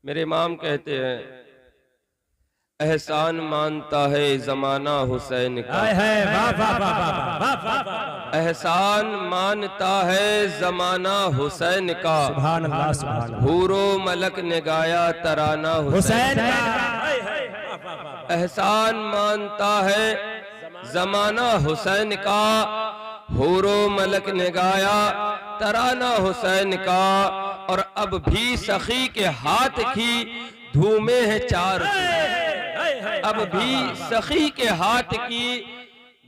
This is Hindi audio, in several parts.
मेरे इमाम कहते हैं, एहसान मानता है जमाना हुसैन का। एहसान मानता है जमाना हुसैन का। सुभान अल्लाह, सुभान अल्लाह। हूरो मलक ने गाया तराना हुसैन का। एहसान मानता है जमाना हुसैन का। हूरो मलक ने गाया तराना हुसैन का। और अब भी सखी के हाथ की धूमे है चार। अब भी सखी के हाथ की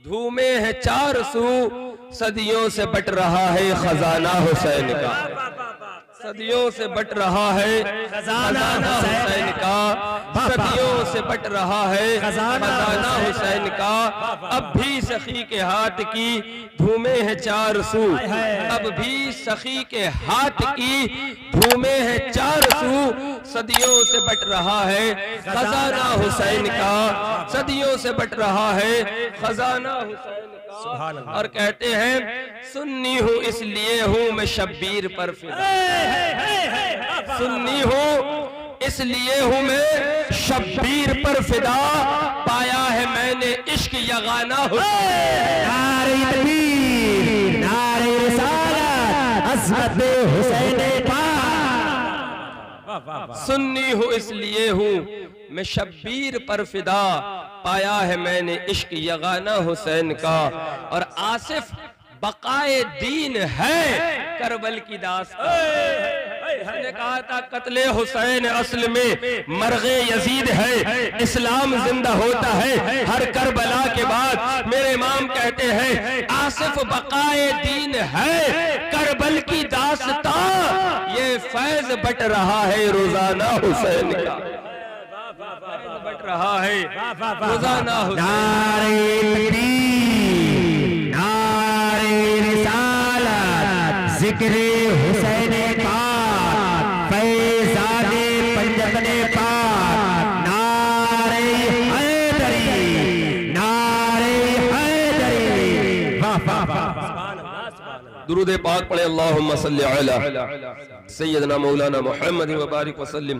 धूमे है चार सू। सदियों से बट रहा है खजाना हुसैन का। सदियों से बट रहा है खजाना हुसैन का। सदियों से बट रहा है खजाना हुसैन का। अब भी सखी के हाथ की धूमे है चार सू। अब भी सखी के हाथ की धूमे है चार सू। सदियों से बट रहा है खजाना हुसैन का। सदियों से बट रहा है खजाना हुसैन का। और कहते हैं, सुन्नी हूँ इसलिए हूँ मैं शब्बीर पर फिदा। सुन्नी हूँ इसलिए हूँ मैं शब्बीर पर फिदा। पाया है मैंने इश्क यगाना हुसैन। नारे तकबीर, नारे रिसालत, अज़मत हुसैन पाक। सुन्नी हूँ इसलिए हूँ मैं शब्बीर पर फिदा। पाया है मैंने इश्क यगाना हुसैन का। और आसिफ बकाए दीन है करबल की दास्तान। उसने कहा था, कत्ले हुसैन असल में मरगे यजीद है। इस्लाम जिंदा होता है हर करबला के बाद। मेरे इमाम कहते हैं, आसिफ बकाए दीन है करबल की दास्तान। ये फैज बट रहा है रोजाना हुसैन का। बट रहा है रोजाना हुसैन। नारे तकबीर, नारे रिसालत, जिक्रे हुसैन पाक, फैज़ाने पंजतने पाक। नारे हैदरी, नारे हैदरी। वाह वाह वाह। दुरूद पाक पढ़े। अल्लाहुम्मा सल्ली अला सय्यदना मौलाना मुहम्मद व बारिक वसल्लिम।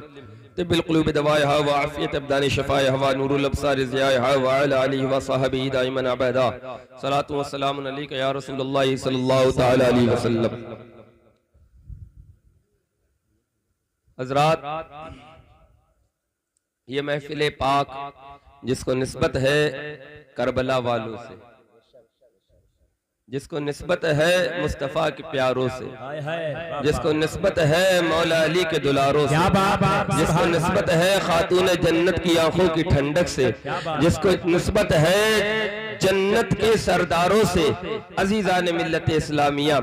तिब्बिल क़ुलूब दवाइहा व आफ़ियत अब्दान शफ़ाइहा नूरुल अब्सार ज़ियाइहा व अला आलिहि व सहबिही दाइमन अबदा। सलातु व सलामुन अलैका या रसूलल्लाह सल्लल्लाहु तआला अलैहि वसल्लम। हज़रात, ये महफ़िल पाक जिसको निस्बत है करबला वालों से, जिसको निस्बत है मुस्तफ़ा के प्यारों से, जिसको निस्बत है मौला अली के दुलारों से, जिसको निस्बत है खातून जन्नत की आंखों की ठंडक से, जिसको निस्बत है जन्नत के सरदारों से। अजीज़ान मिल्लत इस्लामिया,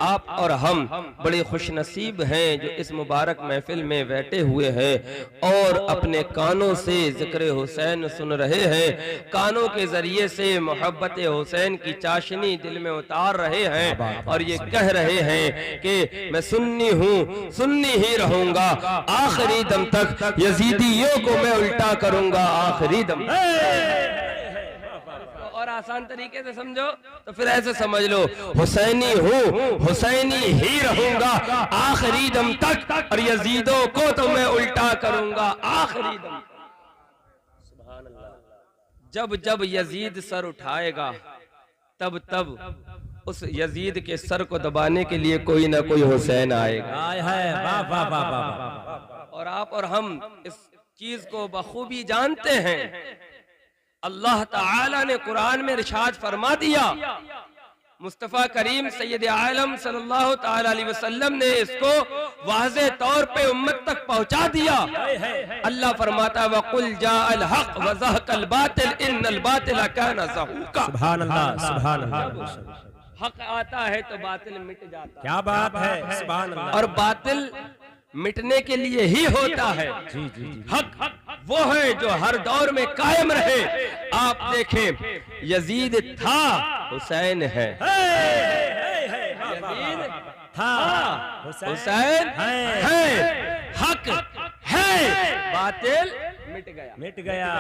आप और हम बड़े खुशनसीब हैं जो इस मुबारक महफिल में बैठे हुए हैं और अपने कानों से जिक्र हुसैन सुन रहे हैं। कानों के जरिए से मोहब्बत हुसैन की चाशनी दिल में उतार रहे हैं और ये कह रहे हैं कि मैं सुन्नी हूँ, सुन्नी ही रहूंगा आखिरी दम तक। यजीदियों को मैं उल्टा करूंगा आखिरी दम। और आसान तरीके से समझो तो फिर ऐसे समझ लो, हुसैनी हूँ, हुसैनी ही रहूंगा आखिरी दम तक। और यजीदों को तो मैं उल्टा करूंगा आखिरी दम। जब जब यजीद सर उठाएगा तब तब उस यजीद के सर को दबाने के लिए कोई ना कोई हुसैन आएगा। और आप और हम इस चीज को बखूबी जानते हैं। अल्लाह ताला ने कुरान में इरशाद फरमा दिया, मुस्तफ़ा करीम सैयद आलम सल्लल्लाहु ताला अलैहि वसल्लम ने इसको वाज़े तौर पे उम्मत तक पहुंचा दिया। अल्लाह फरमाता, वक़ुल जाअल हक़ व ज़हक़ल बातिल इन्नल बातिल काना ज़हूक़ा। सुभान अल्लाह, सुभान अल्लाह। हक आता है तो बातिल मिट जाता है। क्या बात है, सुभान अल्लाह। और बातिल मिटने के लिए ही होता है। जी जी जी। हक वो है जो हर दौर में कायम रहे। आप देखें, यजीद था, हुसैन है। यजीद था, हुसैन है। हक है, बातिल मिट गया, मिट गया।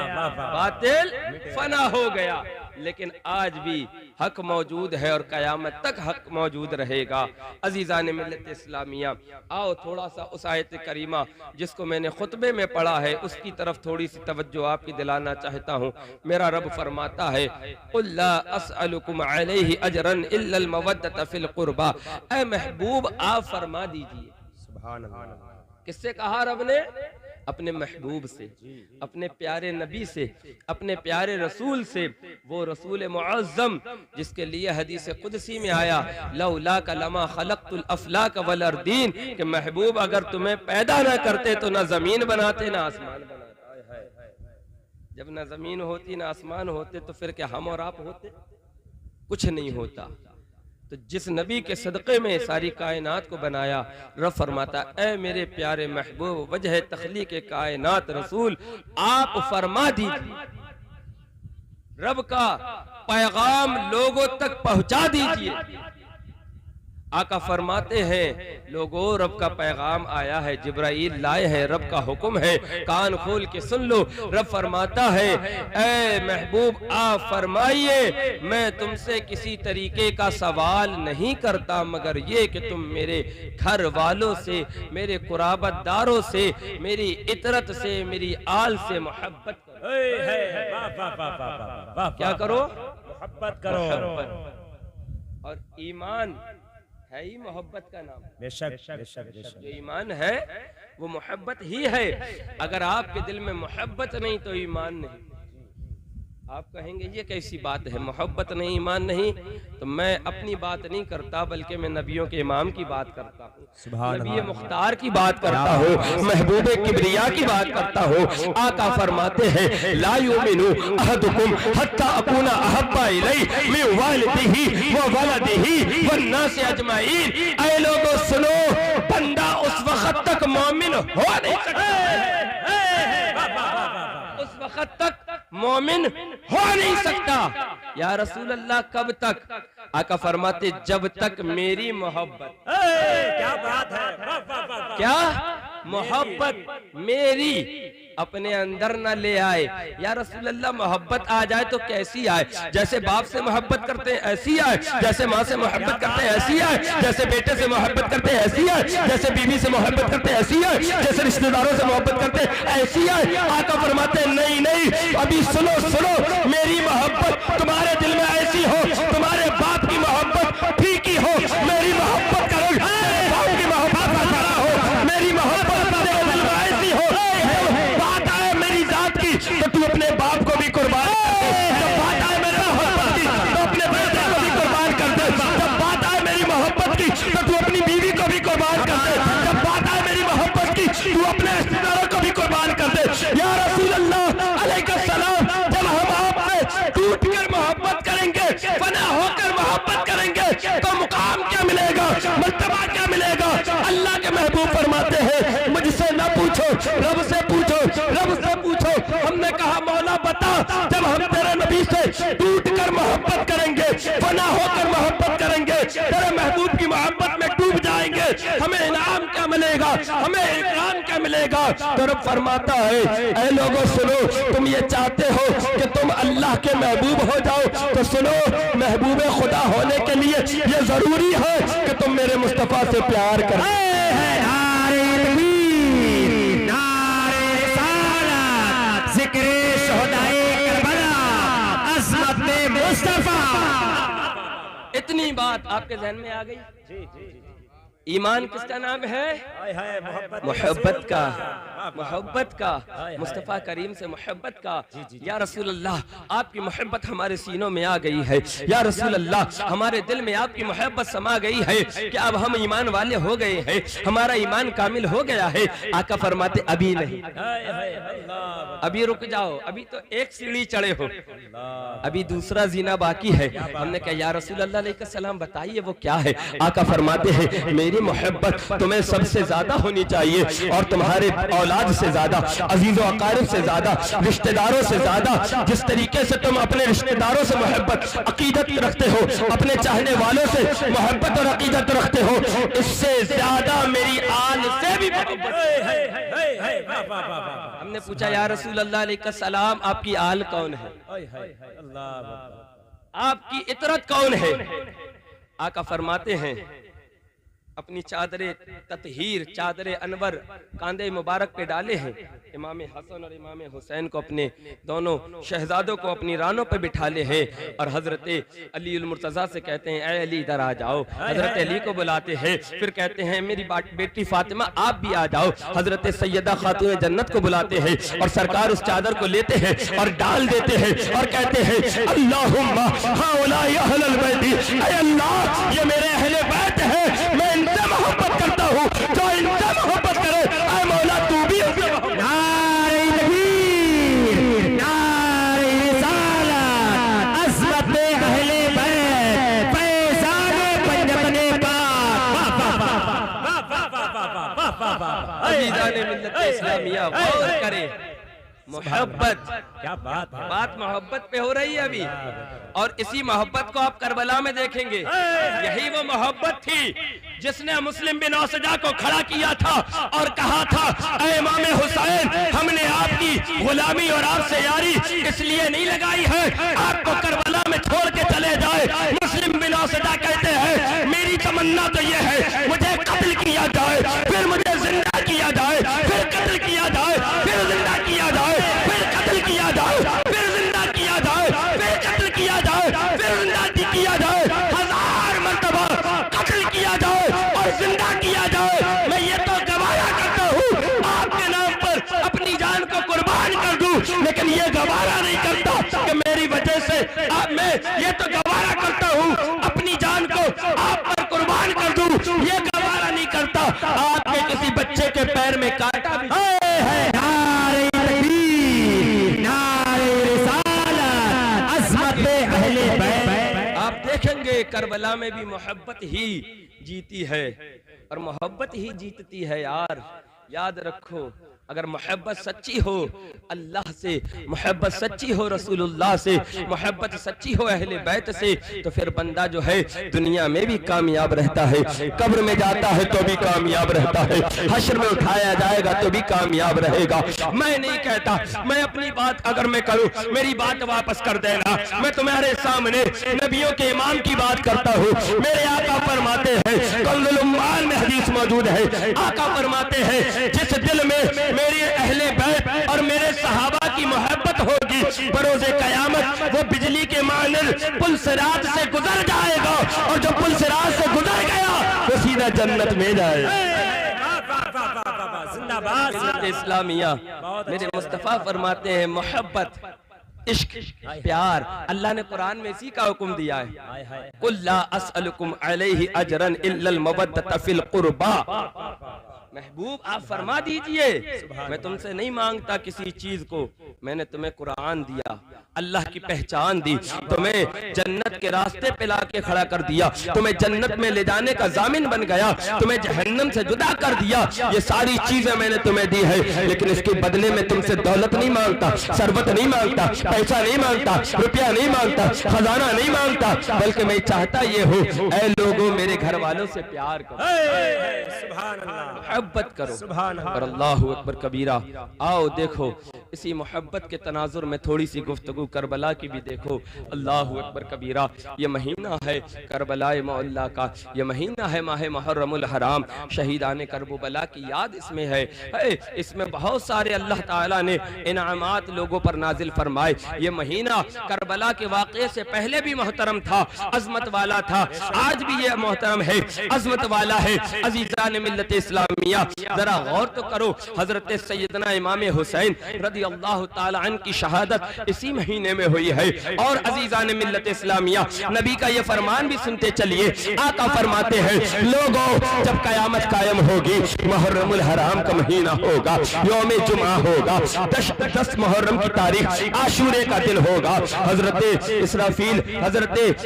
बातिल फना हो गया। लेकिन आज भी हक मौजूद है और कयामत तक हक मौजूद रहेगा। अजीज़ान मिल्लत इस्लामिया, आओ थोड़ा सा उस आयत करीमा जिसको मैंने खुतबे में पढ़ा है उसकी तरफ थोड़ी सी तवज्जो आपकी दिलाना चाहता हूँ। मेरा रब फरमाता है, कुल ला अस्अलुकुम अलैहि अजरन इल्लल मवद्दत फिल कुर्बा। ऐ महबूब आप फरमा दीजिए। सुभान अल्लाह। किससे कहा रब ने? अपने महबूब से, अपने प्यारे नबी से, अपने प्यारे रसूल से, वो रसूल मुअज़्ज़म जिसके लिए हदीस कुदसी में आया, लौला का लमा खलक़तुल अफ़लाक वल अर्दीन, कि महबूब अगर तुम्हें पैदा ना करते तो ना जमीन बनाते ना आसमान बनाते। जब ना जमीन होती ना आसमान होते तो फिर क्या हम और आप होते? कुछ नहीं होता। तो जिस नबी के सदक़े में सारी कायनात को बनाया, रब फरमाता, ऐ मेरे प्यारे महबूब वजह तख्लीक कायनात रसूल, आप फरमा दीजिए, रब का पैगाम लोगों तक पहुंचा दीजिए। आका फरमाते हैं, लोगों रब का पैगाम आया है, जिब्राइल लाए हैं, रब का हुक्म है, कान खोल के सुन लो। रब फरमाता है, ऐ महबूब आप फरमाइए, मैं तुमसे किसी तरीके का सवाल नहीं करता मगर ये कि तुम मेरे घर वालों से, मेरे कुराबतदारों से, मेरी इतरत से, मेरी आल से मोहब्बत करो। क्या करो? मोहब्बत करो। और ईमान है ही मोहब्बत का नाम। बेशक बेशक बेशक। जो ईमान है वो मोहब्बत ही है। अगर आपके दिल में मोहब्बत नहीं तो ईमान नहीं। आप कहेंगे ये कैसी बात है, मोहब्बत नहीं ईमान नहीं? तो मैं अपनी बात नहीं करता बल्कि मैं नबियों के इमाम की बात करता हूँ, नबी मुख्तार की बात करता हूँ, महबूब किबरिया की बात करता हूँ। आका फरमाते हैं, ला युमिनु अहदुकुम हत्ता अकूना अहब्बा इलैहि मिन वालिदिही व वलदिही वन्नास अजमाइन। ऐ लोगों सुनो, बंदा उस वक्त तक मोमिन हो नहीं सकता, उस वक्त तक मोमिन हो नहीं सकता। या रसूल अल्लाह कब तक? आका फरमाते, जब तक मेरी मोहब्बत। क्या बात है, क्या मोहब्बत मेरी अपने अंदर न ले आए। या रसूल अल्लाह मोहब्बत आ जाए तो कैसी आए? जैसे बाप से मोहब्बत करते हैं ऐसी आए, जैसे माँ से मोहब्बत करते हैं ऐसी आए, जैसे बेटे से मोहब्बत करते हैं ऐसी आए, जैसे बीवी से मोहब्बत करते हैं ऐसी आए, जैसे रिश्तेदारों से मोहब्बत करते हैं ऐसी आए। आका फरमाते हैं, नहीं नहीं, अभी सुनो सुनो, मेरी मोहब्बत तुम्हारे दिल में ऐसी हो, तुम्हारे बाप की मोहब्बत फीकी हो, मेरी मोहब्बत करो, बाप की मोहब्बत का खड़ा हो, मेरी मोहब्बत तेरे दिल में ऐसी हो, बात आए मेरी जात की तो तू अपने बाप को भी कुर्बान कर दे, जब बात आए मेरे मोहब्बत की तो अपने बेटे को भी कुर्बान कर दे, जब बात आए मेरी मोहब्बत की तो तू अपनी बीवी को भी कुर्बान कर दे, जब बात आए मेरी मोहब्बत की तू अपने रिश्तेदारों को भी कुर्बान कर दे। या रसूल अल्लाह अलैहिस्सलाम, जब हम आपसे टूट कर मोहब्बत करेंगे, फना होकर मोहब्बत करेंगे तो मुकाम क्या मिलेगा, मर्तबा क्या मिलेगा? अल्लाह के महबूब फरमाते हैं, मुझसे न पूछो, रब से पूछो, रब से पूछो। हमने कहा, मौला बता, जब हम तेरे नबी से टूट कर मोहब्बत करेंगे, फना होकर मोहब्बत करेंगे, तेरे महबूब की मोहब्बत में डूब जाएंगे, हमें इनाम क्या मिलेगा, हमें इकराम क्या मिलेगा? तो रब फरमाता है, ऐ लोगों सुनो, तुम ये चाहते हो कि तुम अल्लाह के महबूब हो जाओ तो सुनो, महबूब खुदा होने के लिए ये जरूरी है कि तुम मेरे मुस्तफा से प्यार करो। इतनी बात आपके जहन में आ गई? जी जी जी। ईमान किसका नाम है? मोहब्बत का, मोहब्बत का, मुस्तफ़ा करीम से मोहब्बत का। या रसूल अल्लाह, आपकी मोहब्बत हमारे सीनों में आ गई है। या रसूल अल्लाह, हमारे दिल में आपकी मोहब्बत समा गई है कि अब हम ईमान वाले हो गए हैं, हमारा ईमान कामिल हो गया है। आका फरमाते, अभी नहीं, अभी रुक जाओ, अभी तो एक सीढ़ी चढ़े हो, अभी दूसरा जीना बाकी है। हमने कहा, या रसूल अल्लाह अलैहि सलाम बताइए वो क्या है? आका फरमाते हैं, मेरी मोहब्बत तुम्हें सबसे ज्यादा होनी चाहिए और तुम्हारे औलाद से ज्यादा, अजीजो अकारिब से ज्यादा, रिश्तेदारों से ज्यादा। जिस तरीके से तुम अपने रिश्तेदारों से मोहब्बत अकीदत रखते हो, अपने चाहने वालों से मोहब्बत और अकीदत रखते हो, इससे ज्यादा मेरी आल से भी मोहब्बत। हमने पूछा, या रसूल अल्लाह अलैहि सलाम, आपकी आल कौन है? आपकी इतरत कौन है? आका फरमाते हैं अपनी चादरे ततहीर, चादरे अनवर कांधे मुबारक पे डाले हैं। इमाम हसन और इमाम हुसैन को, अपने दोनों शहजादों को अपनी रानों पे बिठा ले हैं और हजरत अली उल मुर्तजा से कहते हैं ऐ अली इधर आ जाओ। हजरत अली को बुलाते हैं, फिर कहते हैं मेरी बेटी फातिमा आप भी आ जाओ। हजरत सैयदा खातून जन्नत को बुलाते हैं और सरकार उस चादर को लेते हैं और डाल देते हैं और कहते हैं अल्लाहुम्मा हाउलाई अहलुल बैत, ऐ अल्लाह ये मेरे अहले बैत है, मैं इनसे मोहब्बत करता हूँ, जो इनसे मोहब्बत करे ऐ मौला तू भी उनसे मोहब्बत। नारे तकबीर, नारे रिसालत, अज़मत अहले बैत, फैज़ाने पंजतने पाक। अज़ीज़ाने मिल्लत इस्लामिया गौर करे, मोहब्बत, क्या बात है। बात मोहब्बत पे हो रही है अभी, और इसी मोहब्बत को आप करबला में देखेंगे। यही वो मोहब्बत थी जिसने मुस्लिम बिन औसजा को खड़ा किया था और कहा था ऐ इमाम हुसैन, हमने आपकी गुलामी और आपसे यारी इसलिए नहीं लगाई है आपको करबला में छोड़ के चले जाए। मुस्लिम बिन औसजा कहते हैं मेरी तमन्ना तो ये है मुझे कत्ल किया जाए, फिर मुझे जिंदा किया जाए, फिर कत्ल किया जाए, फिर जिंदा किया जाए, फिर कत्ल किया जाए, फिर जिंदा किया जाए, फिर कत्ल किया जाए, फिर जिंदा किया जाए, 1000 मर्तबा कत्ल किया जाए और जिंदा किया जाए। मैं ये तो गवारा करता हूँ आपके नाम पर अपनी जान को कुर्बान कर दूं, लेकिन ये गवारा नहीं करता कि मेरी वजह से मैं ये तो गवारा करता हूँ अपनी जान को आप पर कुर्बान कर दूं, ये गवारा नहीं करता आपके किसी बच्चे के पैर में कांटा भी है। नारे तकबीर, नारे रिसालत, अज़मत अहले बैत। आप देखेंगे करबला में भी मोहब्बत ही जीती है और मोहब्बत ही जीतती है यार, याद रखो। अगर मोहब्बत सच्ची हो अल्लाह से, मोहब्बत सच्ची हो रसूलुल्लाह से, मोहब्बत सच्ची हो अहले बैत से, तो फिर बंदा जो है दुनिया में भी कामयाब रहता है, कब्र में जाता है तो भी कामयाब रहता है, हश्र में उठाया जाएगा तो भी कामयाब रहेगा। मैं नहीं कहता, मैं अपनी बात अगर मैं करूं मेरी बात वापस कर देना। मैं तुम्हारे सामने नबियों के इमाम की बात करता हूं। मेरे आका फरमाते हैं, कंज़ुल उम्माल में हदीस मौजूद है, आका फरमाते हैं जिस दिल में मेरी अहले बैत और मेरे सहाबा की मोहब्बत होगी बरोज़े कयामत वो बिजली के मानंद पुल सिरात से गुजर जाएगा, और जो पुल सिरात से गुजर गया वो सीधा जन्नत में जाएगा। जिंदाबाद इस्लामिया मेरे मुस्तफा फरमाते हैं मोहब्बत, इश्क, प्यार अल्लाह ने कुरान में इसी का हुक्म दिया है। कुल ला अस्अलुकुम अलैहि अजरन इल्लल मवद्दत फिल कुर्बा। महबूब आप फरमा दीजिए मैं तुमसे नहीं मांगता किसी चीज को, मैंने तुम्हें कुरान दिया, अल्लाह की पहचान दी, तुम्हें जन्नत के रास्ते पे लाके खड़ा कर दिया, तुम्हें जन्नत में ले जाने का जामिन बन गया, तुम्हें जहन्नम से जुदा कर दिया। ये सारी चीजें मैंने तुम्हें दी है, लेकिन इसके बदले में तुमसे दौलत नहीं मांगता, सरबत नहीं मांगता, पैसा नहीं मांगता, रुपया नहीं मांगता, खजाना नहीं मांगता, बल्कि मैं चाहता ये हो ऐ लोगों मेरे घर वालों से प्यार करो, मोहब्बत करो, और अल्लाहु अकबर कबीरा। आओ देखो इसी मोहब्बत के तनाजुर में थोड़ी सी गुफ्तगू करबला की भी देखो। अल्लाहु अकबर कबीरा। ये महीना है करबलाए मौला का, ये महीना है माह मुहर्रमुल हराम, शहीदाने करबला की याद इसमें है। इसमें बहुत सारे अल्लाह ताला ने इनामात लोगों पर नाजिल फरमाए। ये महीना करबला के वाक़े से पहले भी मोहतरम था, अजमत वाला था, आज भी ये मोहतरम है, अजमत वाला है। अजीज़ान मिल्लत इस्लामिया जरा गौर तो करो, हजरत सैयदना इमाम हुसैन रज़ी अल्लाह ताला अन्हु की शहादत इसी महीने में हुई है। और अजीज़ान मिल्लत इस्लामिया नबी का ये फरमान भी सुनते चलिए। आका फरमाते हैं लोगों जब कयामत कायम होगी, मुहर्रमुल हराम का महीना होगा, यौम जुमा होगा, 10 मुहर्रम की तारीख आशूरे का दिन होगा। हजरत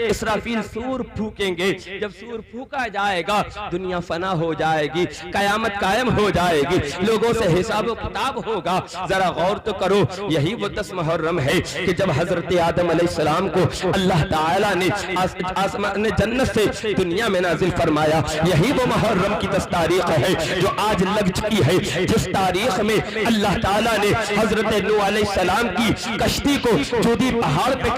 इसराफील सूर फूकेंगे, जब सूर फूका जाएगा दुनिया फना हो जाएगी, कयामत कायम हो जाएगी, लोगों से हिसाब किताब होगा। जरा गौर गौर तो करो, यही वो 10 मुहर्रम है कि जब हजरत आदम अलैहिस्सलाम को अल्लाह ताला ने आसमान ने जन्नत से दुनिया में नाजिल फरमाया। यही वो मुहर्रम की 10 तारीख है जो आज लग चुकी है, जिस तारीख में अल्लाह ताला ने हजरत नूह अलैहिस्सलाम की कश्ती को जोदी पहाड़ पे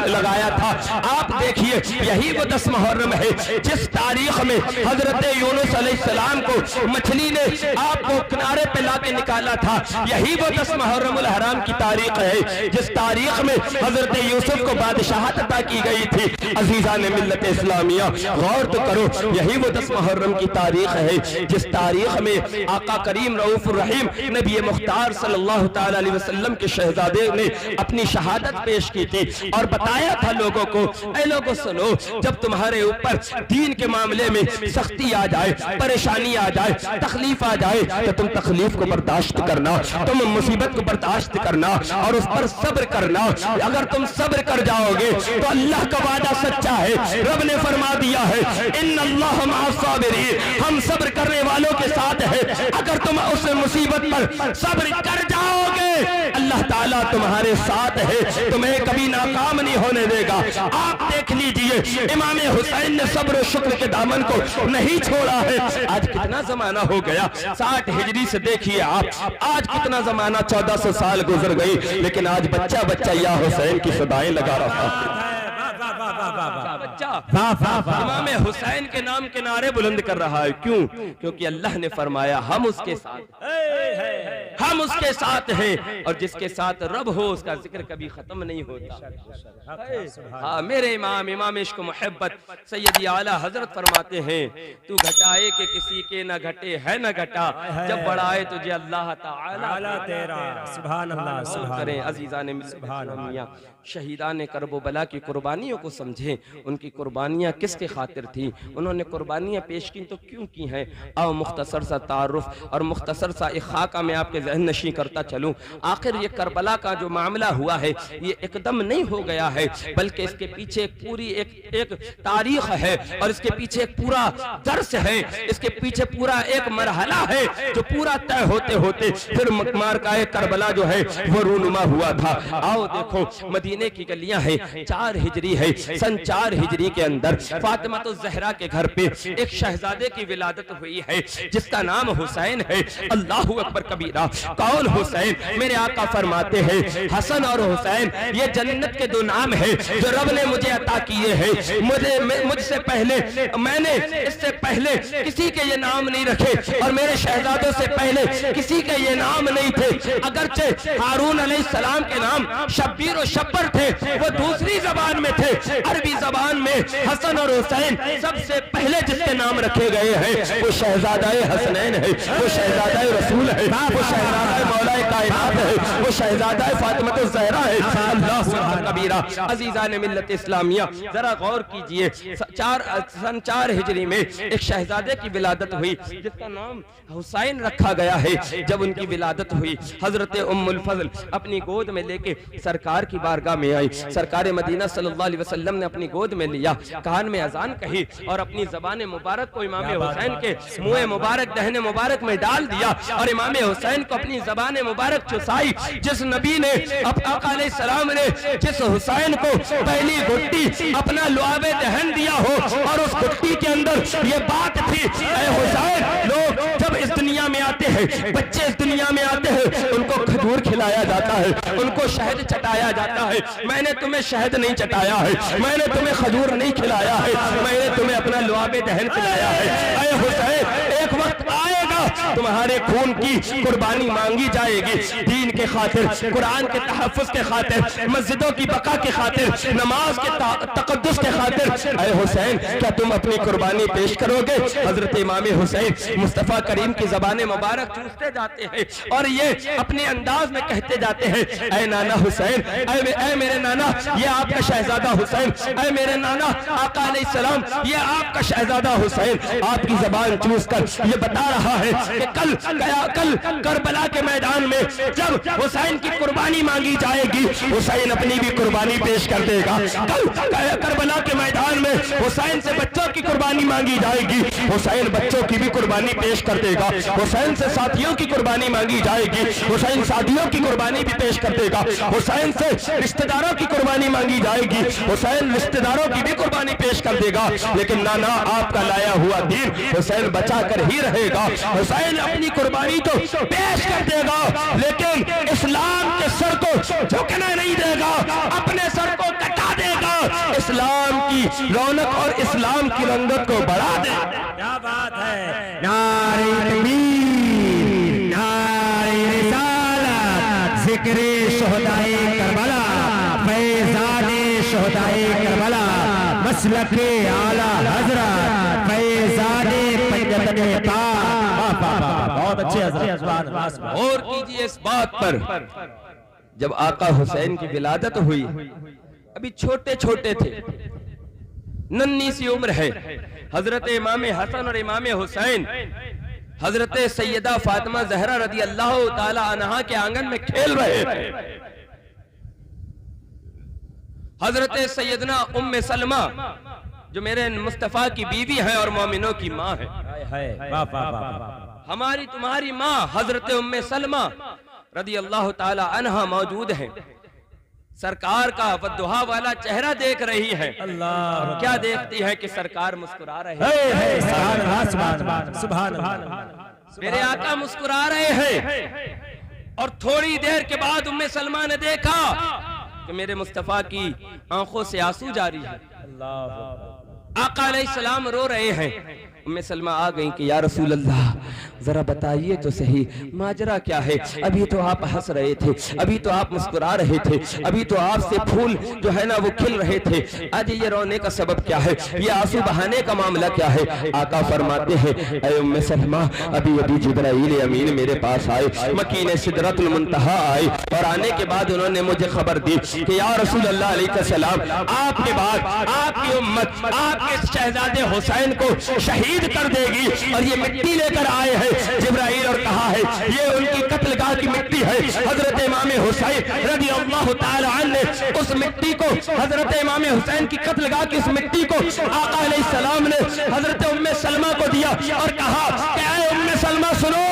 लगाया था। आप देखिए, यही वो 10 मुहर्रम है जिस तारीख में हजरत यूनुस अलैहिस्सलाम को मछली ने आपको किनारे पे लाके निकाला था। यही वो 10 मुहर्रमुल हराम की तारीख है जिस तारीख में हजरत यूसुफ को बादशाहत अता की गई थी। अजीजा ने मिल्लत इस्लामिया, गौर तो करो, यही वो 10 मुहर्रम की तारीख है जिस तारीख में आका करीम रऊफ रहीम नबी मुख्तार सल्लल्लाहु तआला अलैहि वसल्लम के शहजादे ने अपनी शहादत पेश की थी और बताया था लोगों को, ऐ लोगों सुनो, जब तुम्हारे ऊपर दीन के मामले में सख्ती आ जाए, परेशानी आ जाए, तकलीफ आ जाए, तो तुम तकलीफ को बर्दाश्त करना, तुम मुसीबत को बर्दाश्त करना और उस पर सब्र करना। अगर तुम सब्र कर जाओगे तो अल्लाह का वादा सच्चा है। रब ने फरमा दिया है, इन्नल्लाह मअस-साबिरीन, हम सब्र करने वालों के साथ है। अगर तुम उस मुसीबत पर सब्र कर जाओगे, अल्लाह ताला तुम्हारे साथ है, तुम्हें कभी नाकाम नहीं होने देगा। आप देख लीजिए, इमाम हुसैन ने सब्र और शुक्र के दामन को नहीं छोड़ा है। आज कितना जमाना हो गया, 60 हिजरी से देखिए आप, आज कितना जमाना, 1400 साल गुजर गई, लेकिन आज बच्चा बच्चा या हुसैन की सदाएं लगा रहा है। इमाम हुसैन के नाम के नारे बुलंद कर रहा है। क्यों? क्योंकि अल्लाह ने फरमाया हम उसके साथ, हम उसके साथ हैं, और जिसके साथ रब हो उसका जिक्र कभी खत्म नहीं होता। हाँ, मेरे इमाम, इमाम इश्क मोहब्बत सैयदी आला हजरत फरमाते हैं, तू घटाए के किसी के न घटे है न घटा, जब बढ़ाए तुझे अल्लाह ताला तेरा। सुभान अल्लाह, सुभान करें अजीजा ने शहीदान करबो बला की कुर्बानियों को समझें, उनकी कुर्बानियां किसके खातिर थी, उन्होंने कुर्बानियां पेश की तो क्यों की हैं। और मुख्तसर सा तारुफ और मुख्तसर सा एक खाका में आपके जहन नशी करता चलूं। आखिर ये करबला का जो मामला हुआ है ये एकदम नहीं हो गया है, बल्कि इसके पीछे पूरी एक तारीख है और इसके पीछे एक पूरा दर्स है, इसके पीछे पूरा एक मरहला है जो पूरा तय होते होते फिर मारकाए करबला जो है वो रूनुमा हुआ था। आओ देखो, मदीने की गलियां हैं, 4 हिजरी है, सन 4 हिजरी के अंदर फातिमा तो जहरा के घर पे एक शहजादे की विलादत हुई है जिसका नाम हुसैन है। अल्लाहु अकबर कबीरा। कौन हुसैन? मेरे आका फरमाते हैं, हसन और हुसैन ये जन्नत के 2 नाम है जो रब ने मुझे अता किए हैं। मुझसे पहले, मैंने इससे पहले किसी के ये नाम नहीं रखे और मेरे शहजादों से पहले किसी के ये नाम नहीं थे। अगरचे हारून अलैहिस्सलाम के नाम शब्बीर और शब्बर थे, वो दूसरी जबान में थे। अरबी जबान में हसन और हुसैन सबसे पहले जिसके नाम रखे गए हैं वो शहजादाए हसनैन है, वो शहजादाए रसूल है, वो शहजादाए मौलाए कायनात है, वो शहजादाए फातिमा तो ज़हरा है। अल्लाहु अकबर कबीरा। अजीजा ने मिल्लत इस्लामिया, जरा गौर कीजिए, सन 4 हिजरी में एक शहजादे की विलादत हुई जिसका नाम हुसैन रखा गया है। जब उनकी विलादत हुई, हजरत उम्मुल फजल अपनी गोद में लेके सरकार की बारगाह में आई। सरकार मदीना सल्लल्लाहु अलैहि वसल्लम ने अपनी गोद में लिया, कान में अजान कही और अपनी जबान मुबारक को इमाम हुसैन के मुंह मुबारक, दहने मुबारक में डाल दिया और इमाम हुसैन को अपनी जबान मुबारक चुसाई। जिस नबी ने आका अलैहिस्सलाम ने जिस हुसैन को पहली घुट्टी अपना लुआबे दहन दिया हो और उस घुट्टी के अंदर ये बात थी, ऐ हुसैन, लोग जब इस दुनिया में आते हैं, बच्चे इस दुनिया में आते हैं, उनको खजूर खिलाया जाता है, उनको शहद चटाया जाता है। मैंने तुम्हें शहद नहीं चटाया है, मैंने तुम्हें खजूर नहीं खिलाया है, मैंने तुम्हें अपना लुआबे दहन खिलाया है। ऐ हुसैन, एक वक्त आएगा तुम्हारे खून की कुर्बानी मांगी जाएगी, दीन के खातिर, कुरान के तहफ्फुज़ के खातिर, मस्जिदों की बका के खातिर, नमाज के तक़द्दुस के खातिर। ऐ हुसैन, क्या तुम अपनी कुर्बानी पेश करोगे? हजरत इमाम हुसैन मुस्तफ़ा करीम की ज़बान मुबारक चूसते जाते हैं और ये अपने अंदाज में कहते जाते हैं, ऐ नाना हुसैन, ऐ मेरे नाना, ये आपका शहजादा हुसैन, ऐ मेरे नाना आका अलैहिस्सलाम, ये आपका शहजादा हुसैन। आपकी ज़बान चूस कर ये बता रहा है है कि कल करबला के मैदान में जब हुसैन की कुर्बानी मांगी जाएगी, हुसैन अपनी भी कुर्बानी पेश कर देगा। कल करबला के मैदान में हुसैन से बच्चों की कुर्बानी मांगी जाएगी, हुसैन बच्चों की भी कुर्बानी पेश कर देगा। हुसैन से साथियों की कुर्बानी मांगी जाएगी, हुसैन साथियों की कुर्बानी भी पेश कर देगा। हुसैन से रिश्तेदारों की कुर्बानी मांगी जाएगी, हुसैन रिश्तेदारों की भी कुर्बानी पेश कर देगा। लेकिन नाना, आपका लाया हुआ दीन हुसैन बचा कर ही रहेगा। हुसैन अपनी कुर्बानी तो पेश कर देगा, लेकिन इस्लाम के सर को झुकने नहीं देगा, अपने सर को कटा देगा, इस्लाम की रौनक और इस्लाम की रंगत को बढ़ा देगा। क्या बात है। नारे तकबीर, नारे रिसालत, जिक्रे शुहदाए करबला, फैज़ाने शुहदाए करबला, मसलके आला हजरत, फैज़ाने पंजतने पाक। बहुत अच्छे हजरत। और कीजिए इस बात पर, जब आका हुसैन की विलादत हुई, अभी छोटे छोटे थे, नन्ही सी उम्र है। हजरत इमाम हसन और इमाम हुसैन हजरत सैयदा फातिमा जहरा रदी अल्लाह ताला अन्हा के आंगन में खेल रहे थे। हजरत सैयदना उम्मे सलमा, जो मेरे मुस्तफा की बीवी है और मोमिनों की माँ है, हमारी तुम्हारी माँ हजरत उम्मे सलमा रदी अल्लाह ताला अन्हा मौजूद है। सरकार का वद्दुहा वाला चेहरा देख रही है। अल्लाह, क्या देखती है कि सरकार मुस्कुरा रहे हैं, मेरे आका मुस्कुरा रहे हैं। और थोड़ी देर के बाद उम्मे सलमा ने देखा कि मेरे मुस्तफा की आंखों से आंसू जारी है। आका अलैहिस्सलाम रो रहे हैं। उम्मे सलमा आ गई कि या रसूल अल्लाह, जरा बताइए तो सही माजरा क्या है। अभी तो आप हंस रहे थे, अभी तो आप मुस्कुरा रहे थे, अभी तो आपसे फूल जो है ना वो खिल रहे थे, आज ये रोने का सबब क्या है, ये आंसू बहाने का मामला क्या है। आका फरमाते हैं, ऐ उम्मे सलमा, अभी अभी जिब्राईल अमीन मेरे पास आए, मकीन सिदरतुल मुंतहा आए, और आने के बाद उन्होंने मुझे खबर दी कि या रसूल अल्लाह अलैहिस्सलाम, आपके बाद आपकी उम्मत आपके शहजादे हुसैन को शहीद कर देगी, और ये मिट्टी लेकर आए हैं जिब्राईल, और कहा है ये उनकी कत्लगाह की मिट्टी है। हजरत इमाम हुसैन रज़ी अल्लाह ताला अन्हु ने उस मिट्टी को, हजरत इमाम हुसैन की कत्लगाह की उस मिट्टी को आका अलैहिस्सलाम ने हजरत उम्मे सलमा को दिया और कहा कि ऐ उम्मे सलमा सुनो,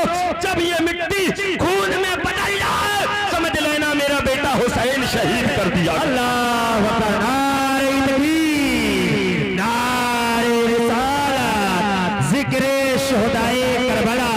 जब ये मिट्टी खून में बदल जाए समझ लेना मेरा बेटा हुसैन शहीद कर दिया। अल्लाह अकबर, नारे तकबीर, नारे रिसालत, जिक्रे शुहदाए करबला,